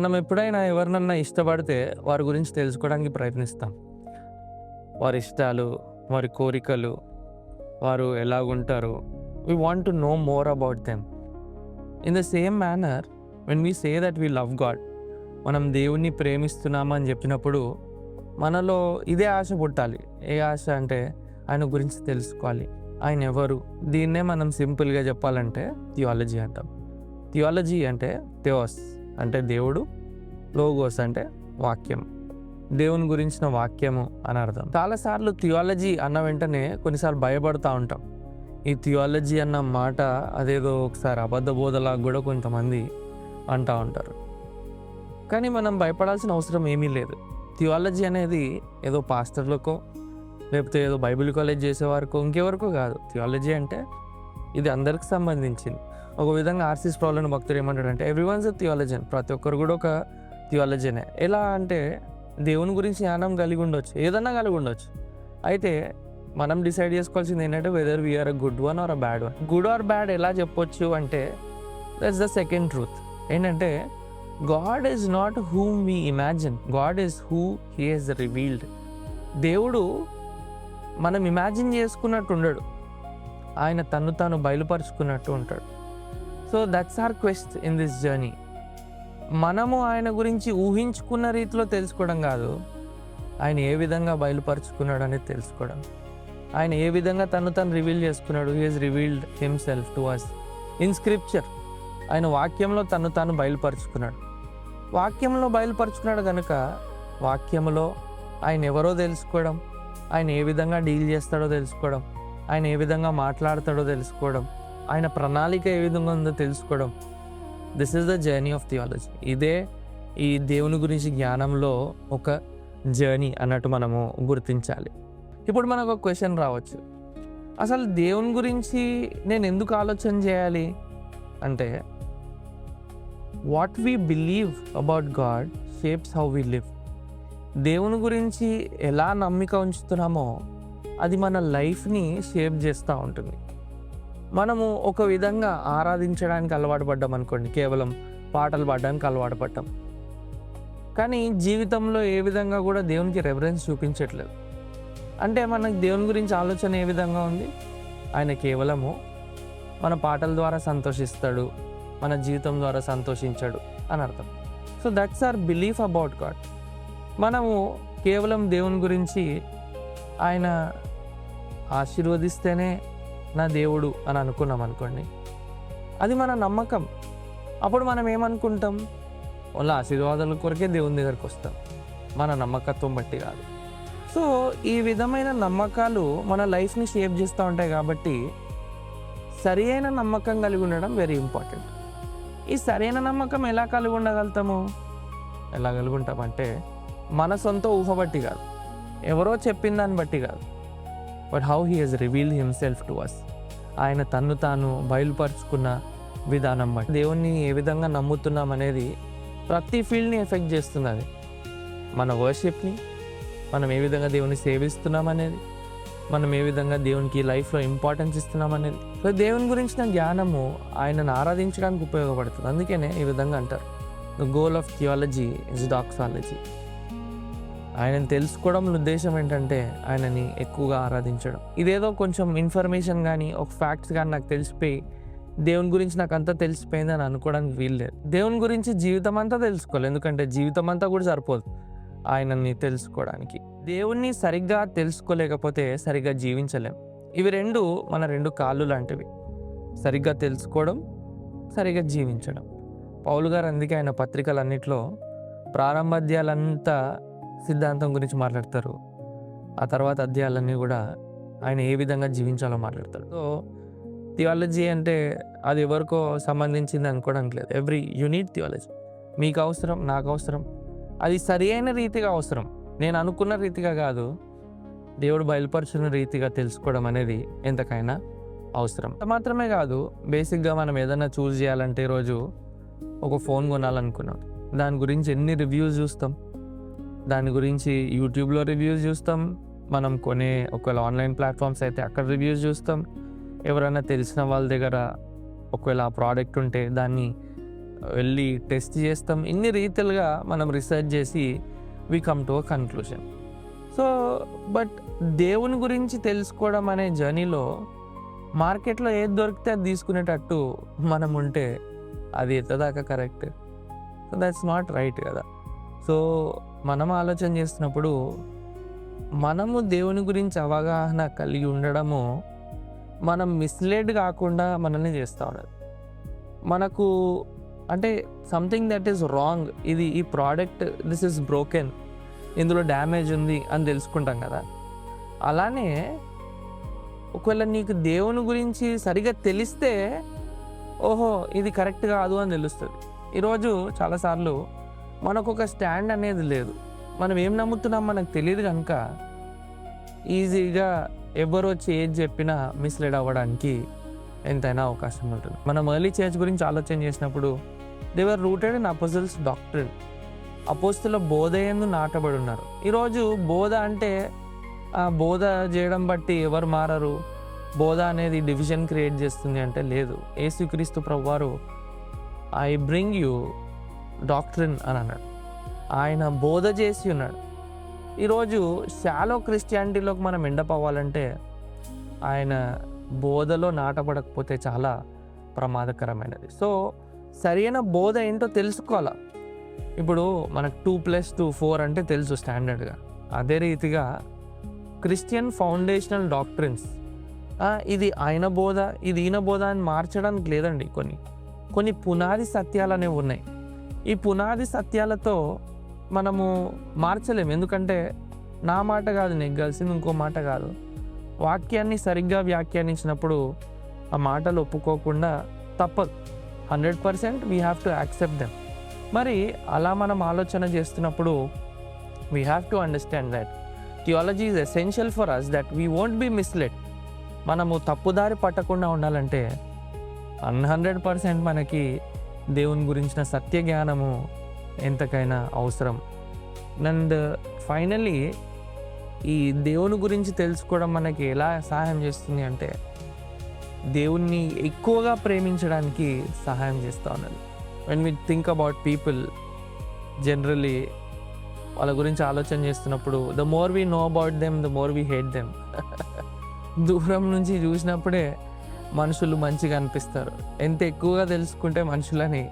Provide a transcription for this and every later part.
మనం ఎప్పుడైనా ఎవరినన్నా ఇష్టపడితే వారి గురించి తెలుసుకోవడానికి ప్రయత్నిస్తాం. వారి ఇష్టాలు, వారి కోరికలు, వారు ఎలాగుంటారు. We want to know more about them. In the same manner when we say that we love God, మనం దేవుణ్ణి ప్రేమిస్తున్నామని చెప్పినప్పుడు మనలో ఇదే ఆశ పుట్టాలి. ఏ ఆశ అంటే ఆయన గురించి తెలుసుకోవాలి, ఆయన ఎవరు. దీన్నే మనం సింపుల్గా చెప్పాలంటే థియాలజీ అంటాం. థియాలజీ అంటే థియోస్ అంటే దేవుడు, లోగోస్ అంటే వాక్యం, దేవుని గురించిన వాక్యము అని అర్థం. చాలాసార్లు థియాలజీ అన్న వెంటనే కొన్నిసార్లు భయపడుతూ ఉంటాం. ఈ థియాలజీ అన్న మాట అదేదో ఒకసారి అబద్ధ బోధలాగా కూడా కొంతమంది అంటూ ఉంటారు. కానీ మనం భయపడాల్సిన అవసరం ఏమీ లేదు. థియాలజీ అనేది ఏదో పాస్టర్లకో లేకపోతే ఏదో బైబిల్ కాలేజ్ చేసేవారికో ఇంకెవరికో కాదు. థియాలజీ అంటే ఇది అందరికి సంబంధించింది. ఒక విధంగా ఆర్సీ స్ప్రౌల్ భక్తుడు ఏమంటాడంటే ఎవ్రీవన్స్ ఎ థియాలజన్, ప్రతి ఒక్కరు కూడా ఒక థియాలజీనే. ఎలా అంటే దేవుని గురించి జ్ఞానం కలిగి ఉండొచ్చు, ఏదన్నా కలిగి ఉండొచ్చు. అయితే మనం డిసైడ్ చేసుకోవాల్సింది ఏంటంటే whether we are a good one or a bad one. Good or bad ఎలా చెప్పొచ్చు అంటే దట్స్ ద సెకండ్ ట్రూత్. ఏంటంటే God is not whom we imagine, God is who he he's revealed. దేవుడు మనం ఇమాజిన్ చేసుకున్నట్టు ఉండడు, ఆయన తను తాను బయలుపరుచుకున్నట్టు ఉంటాడు. So that's our quest in this journey. మనము ఆయన గురించి ఊహించుకున్న రీతిలో తెలుసుకోవడం కాదు, ఆయన ఏ విధంగా బయలుపరుచుకున్నాడు అనేది తెలుసుకోవడం. ఆయన ఏ విధంగా తను తను రివీల్ చేసుకున్నాడు. He he's revealed himself to us in scripture. ఆయన వాక్యంలో తను తాను బయలుపరుచుకున్నాడు. వాక్యంలో బయలుపరుచుకున్నాడు కనుక వాక్యంలో ఆయన ఎవరో తెలుసుకోవడం, ఆయన ఏ విధంగా డీల్ చేస్తాడో తెలుసుకోవడం, ఆయన ఏ విధంగా మాట్లాడతాడో తెలుసుకోవడం, ఆయన ప్రణాళిక ఏ విధంగా ఉందో తెలుసుకోవడం. This is the journey of theology. ఇదే ఈ దేవుని గురించి జ్ఞానంలో ఒక జర్నీ అన్నట్టు మనము గుర్తించాలి. ఇప్పుడు మనకు ఒక క్వశ్చన్ రావచ్చు, అసలు దేవుని గురించి నేను ఎందుకు ఆలోచన చేయాలి అంటే what we believe about God shapes how we live. దేవుని గురించి ఎలా నమ్మిక ఉంచుతున్నామో అది మన లైఫ్ని షేప్ చేస్తూ ఉంటుంది. మనము ఒక విధంగా ఆరాధించడానికి అలవాటు పడ్డాం అనుకోండి, కేవలం పాటలు పాడడానికి అలవాటు పడ్డాం, కానీ జీవితంలో ఏ విధంగా కూడా దేవునికి రెఫరెన్స్ చూపించట్లేదు. అంటే మనకు దేవుని గురించి ఆలోచన ఏ విధంగా ఉంది, ఆయన కేవలము మన పాటల ద్వారా సంతోషిస్తాడు, మన జీవితం ద్వారా సంతోషించాడు అని అర్థం. So that's our belief about God. మనము కేవలం దేవుని గురించి ఆయన ఆశీర్వదిస్తేనే నా దేవుడు అని అనుకున్నాం అనుకోండి, అది మన నమ్మకం. అప్పుడు మనం ఏమనుకుంటాం, వాళ్ళ ఆశీర్వాదాల కొరకే దేవుని దగ్గరికి వస్తాం, మన నమ్మకత్వం బట్టి కాదు. సో ఈ విధమైన నమ్మకాలు మన లైఫ్ని షేప్ చేస్తూ ఉంటాయి. కాబట్టి సరి అయిన నమ్మకం కలిగి ఉండడం వెరీ ఇంపార్టెంట్. ఈ సరైన నమ్మకం ఎలా కలిగి ఉండగలుగుతాము, ఎలా కలిగి ఉంటామంటే మన సొంత ఊహ బట్టి కాదు, ఎవరో చెప్పిన దాన్ని బట్టి కాదు, but how he he's revealed himself to us. ఆయన తన్ను తాను బయలుపరుచుకున్న విధానం బట్టి. దేవుణ్ణి ఏ విధంగా నమ్ముతున్నాం అనేది ప్రతి ఫీల్డ్ని ఎఫెక్ట్ చేస్తున్నది. మన వర్షిప్ని, మనం ఏ విధంగా దేవుని సేవిస్తున్నాం అనేది, మనం ఏ విధంగా దేవునికి లైఫ్లో ఇంపార్టెన్స్ ఇస్తున్నాం అనేది. సో దేవుని గురించిన జ్ఞానము ఆయనను ఆరాధించడానికి ఉపయోగపడుతుంది. అందుకనే ఈ విధంగా అంటారు, the goal of theology is doxology. ఆయనను తెలుసుకోవడం ఉద్దేశం ఏంటంటే ఆయనని ఎక్కువగా ఆరాధించడం. ఇదేదో కొంచెం ఇన్ఫర్మేషన్ కానీ ఒక ఫ్యాక్ట్స్ కానీ నాకు తెలిసిపోయి దేవుని గురించి నాకు అంతా తెలిసిపోయింది అని అనుకోవడానికి వీల్లేదు. దేవుని గురించి జీవితం అంతా తెలుసుకోవాలి, ఎందుకంటే జీవితం అంతా కూడా సరిపోదు ఆయనని తెలుసుకోవడానికి. దేవుణ్ణి సరిగ్గా తెలుసుకోలేకపోతే సరిగ్గా జీవించలేం. ఇవి మన రెండు కాళ్ళు లాంటివి, సరిగ్గా తెలుసుకోవడం, సరిగ్గా జీవించడం. పౌలు గారు అందుకే ఆయన పత్రికలన్నింటిలో ప్రారంభ అధ్యాయాలంతా సిద్ధాంతం గురించి మాట్లాడతారు, ఆ తర్వాత అధ్యాయాలన్నీ కూడా ఆయన ఏ విధంగా జీవించాలో మాట్లాడతారు. సో థియాలజీ అంటే అది ఎవరికో సంబంధించింది అనుకోవడానికి లేదు. ఎవ్రీ యూనిట్ థియాలజీ మీకు అవసరం, నాకు అవసరం, అది సరి అయిన రీతిగా అవసరం. నేను అనుకున్న రీతిగా కాదు, దేవుడు బయలుపరుచున్న రీతిగా తెలుసుకోవడం అనేది ఎంతకైనా అవసరం. మాత్రమే కాదు, బేసిక్గా మనం ఏదైనా చూస్ చేయాలంటే ఈరోజు ఒక ఫోన్ కొనాలనుకున్నాం, దాని గురించి ఎన్ని రివ్యూస్ చూస్తాం, దాని గురించి యూట్యూబ్లో రివ్యూస్ చూస్తాం, మనం కొనే ఒకవేళ ఆన్లైన్ ప్లాట్ఫామ్స్ అయితే అక్కడ రివ్యూస్ చూస్తాం, ఎవరైనా తెలిసిన వాళ్ళ దగ్గర ఒకవేళ ఆ ప్రోడక్ట్ ఉంటే దాన్ని వెళ్ళి టెస్ట్ చేస్తాం. ఇన్ని రీతిలుగా మనం రీసెర్చ్ చేసి we come to a conclusion. So but దేవుని గురించి తెలుసుకోవడం అనే జర్నీలో మార్కెట్లో ఏది దొరికితే అది తీసుకునేటట్టు మనం ఉంటే అది ఎంతదాకా correct? So that's not right కదా. సో మనం ఆలోచన చేస్తున్నప్పుడు మనము దేవుని గురించి అవగాహన కలిగి ఉండడము మనం మిస్లీడ్ కాకుండా మనల్ని చేస్తూ ఉన్నది. మనకు అంటే సంథింగ్ దట్ ఈస్ రాంగ్, ఇది ఈ ప్రోడక్ట్ దిస్ ఈస్ బ్రోకెన్, ఇందులో డ్యామేజ్ ఉంది అని తెలుసుకుంటాం కదా. అలానే ఒకవేళ నీకు దేవుని గురించి సరిగా తెలిస్తే ఓహో ఇది కరెక్ట్ కాదు అని తెలుస్తుంది. ఈరోజు చాలాసార్లు మనకు ఒక స్టాండ్ అనేది లేదు. మనం ఏం నమ్ముతున్నాం మనకు తెలియదు కనుక ఈజీగా ఎవరు వచ్చి ఏది చెప్పినా మిస్లీడ్ అవ్వడానికి ఎంతైనా అవకాశం ఉంటుంది. మనం ఎర్లీ చర్చ్ గురించి ఆలోచన చేసినప్పుడు they were rooted in apostles doctrine, అపోస్తుల బోధ యందు నాటబడి ఉన్నారు. ఈరోజు బోధ అంటే బోధ చేయడం బట్టి ఎవరు మారరు, బోధ అనేది డివిజన్ క్రియేట్ చేస్తుంది అంటే లేదు. యేసుక్రీస్తు ప్రభువారు ఐ బ్రింగ్ యూ డాక్ట్రిన్ అని అన్నాడు. ఆయన బోధ చేసి ఉన్నాడు. ఈరోజు షాలో క్రిస్టియానిటీలోకి మనం ఎండప్ అవ్వాలంటే ఆయన బోధలో నాటపడకపోతే చాలా ప్రమాదకరమైనది. సో సరైన బోధ ఏంటో తెలుసుకోవాలా. ఇప్పుడు మనకు 2+2 4 అంటే తెలుసు స్టాండర్డ్గా. అదే రీతిగా క్రిస్టియన్ ఫౌండేషనల్ డాక్ట్రిన్స్ ఇది ఆయన బోధ ఇది ఈయన బోధ అని మార్చడానికి లేదండి. కొన్ని పునాది సత్యాలు అనేవి ఉన్నాయి. ఈ పునాది సత్యాలతో మనము మార్చలేము. ఎందుకంటే నా మాట కాదు నెగ్గాల్సింది, ఇంకో మాట కాదు. వాక్యాన్ని సరిగ్గా వ్యాఖ్యానించినప్పుడు ఆ మాటలు ఒప్పుకోకుండా తప్పదు. 100% we have to accept them. మరి అలా మనం ఆలోచన చేస్తున్నప్పుడు we have to understand that theology is essential for us that we won't be misled. మనము తప్పుదారి పట్టకుండా ఉండాలంటే 100% మనకి దేవుని గురించిన సత్య జ్ఞానము ఎంతకైనా అవసరం. అండ్ ఫైనల్లీ ఈ దేవుని గురించి తెలుసుకోవడం మనకి ఎలా సహాయం చేస్తుంది అంటే దేవుణ్ణి ఎక్కువగా ప్రేమించడానికి సహాయం చేస్తూ ఉన్నది. When we think about people generally వాళ్ళ గురించి ఆలోచన చేస్తున్నప్పుడు the more we know about them the more we hate them. దూరం నుంచి చూసినప్పుడే మనుషులు మంచిగా అనిపిస్తారు. ఎంత ఎక్కువగా తెలుసుకుంటే మనుషులని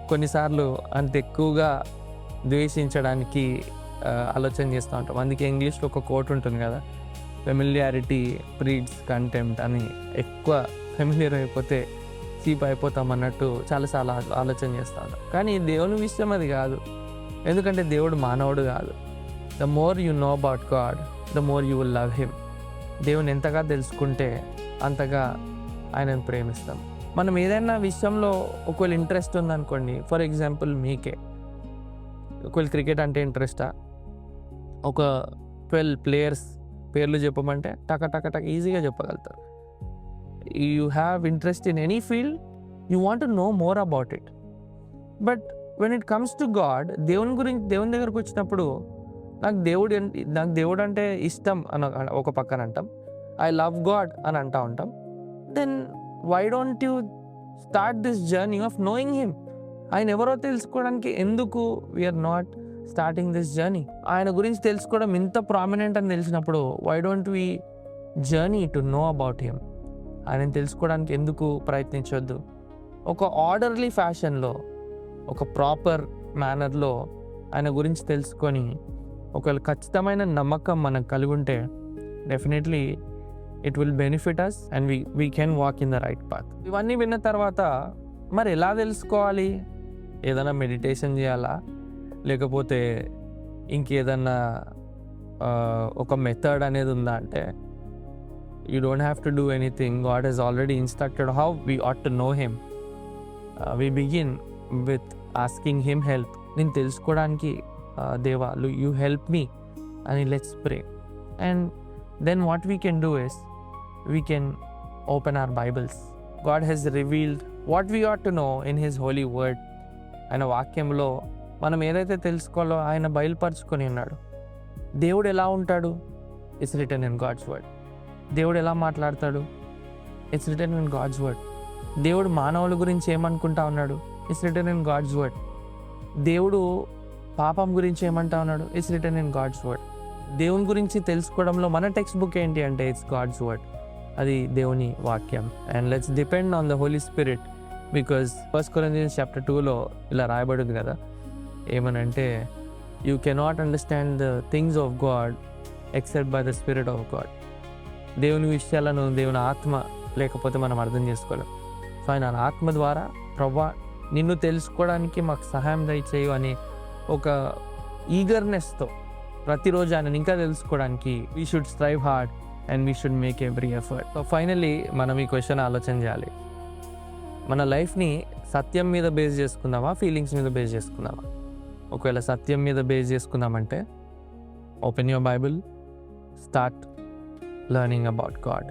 కొన్నిసార్లు అంత ఎక్కువగా ద్వేషించడానికి ఆలోచన చేస్తూ ఉంటాం. అందుకే ఇంగ్లీష్లో ఒక కోట్ ఉంటుంది కదా, ఫెమిలియారిటీ బ్రీడ్స్ కంటెంప్ట్ అని. ఎక్కువ ఫెమిలియర్ అయిపోతే చీప్ అయిపోతాం అన్నట్టు చాలాసార్లు ఆలోచన చేస్తూ ఉంటాం. కానీ దేవుని విషయం అది కాదు. ఎందుకంటే దేవుడు మానవుడు కాదు. The more you know about God the more you will love him. దేవుని ఎంతగా తెలుసుకుంటే అంతగా ఆయనను ప్రేమిస్తాం. మనం ఏదైనా విషయంలో ఒకవేళ ఇంట్రెస్ట్ ఉందనుకోండి, ఫర్ ఎగ్జాంపుల్ మీకే ఒకవేళ క్రికెట్ అంటే ఇంట్రెస్టా, ఒక 12 ప్లేయర్స్ పేర్లు చెప్పమంటే టక ఈజీగా చెప్పగలుగుతారు. You have interest in any field, you want to know more about it. But when it comes to God, దేవుని దగ్గరకు వచ్చినప్పుడు నాకు దేవుడు అంటే ఇష్టం అని ఒక పక్కన అంటాం, ఐ లవ్ గాడ్ అని అంటూ ఉంటాం. Then why don't you start this journey of knowing him? ఆయన ఎవరో తెలుసుకోవడానికి ఎందుకు we are not starting this journey? ఆయన గురించి తెలుసుకోవడం ఇంత ప్రామినెంట్ అని తెలిసినప్పుడు why don't we journey to know about him? ఆయన తెలుసుకోవడానికి ఎందుకు ప్రయత్నించొద్దు? ఒక ఆర్డర్లీ ఫ్యాషన్లో, ఒక ప్రాపర్ మేనర్లో ఆయన గురించి తెలుసుకొని ఒకవేళ ఖచ్చితమైన నమ్మకం మనకు కలిగి ఉంటే definitely it will benefit us and we can walk in the right path. ఇవన్నీ విన్న తర్వాత మరి ఎలా తెలుసుకోవాలి? ఏదైనా మెడిటేషన్ చేయాలా, లేకపోతే ఇంకేదన్నా ఒక మెథడ్ అనేది ఉందా అంటే you don't have to do anything. God he's already instructed how we ought to know him. We begin with asking him help. నేను తెలుసుకోవడానికి దేవా యూ హెల్ప్ మీ అని let's pray. And then what we can do is we can open our Bibles. God has revealed what we ought to know in his holy word. ఆయన వాక్యంలో మనం ఏదైతే తెలుసుకోవాలో ఆయన బయలుపరుచుకొని ఉన్నాడు. దేవుడు ఎలా ఉంటాడు? It's written in God's word. దేవుడు ఎలా మాట్లాడతాడు? It's written in God's word. దేవుడు మానవుల గురించి ఏమనుకుంటా ఉన్నాడు? It's written in God's word. దేవుడు పాపం గురించి ఏమంటా ఉన్నాడు? It's written in God's word. దేవుని గురించి తెలుసుకోవడంలో మన టెక్స్ట్ బుక్ ఏంటి అంటే ఇట్స్ గాడ్స్ వర్డ్. అది దేవుని వాక్యం. And let's depend on the holy spirit. Because 1 Corinthians chapter 2లో ఇలా రాయబడింది కదా, ఏమనంటే you cannot understand the things of God except by the spirit of God. దేవుని విషయాలను దేవుని ఆత్మ లేకపోతే మనం అర్థం చేసుకోలేం. సో ఆయన ఆత్మ ద్వారా ప్రభా నిన్ను తెలుసుకోవడానికి మాకు సహాయం దయచేయు అని ఒక ఈగర్నెస్తో ప్రతిరోజు ఆయన ఇంకా తెలుసుకోవడానికి we should strive hard and we should make every effort. So finally మనం ఈ క్వశ్చన్ ఆలోచన చేయాలి, మన లైఫ్ని సత్యం మీద బేస్ చేసుకుందామా, ఫీలింగ్స్ మీద బేస్ చేసుకుందామా? ఒకవేళ సత్యం మీద బేస్ చేసుకుందామంటే open your Bible, start learning about God.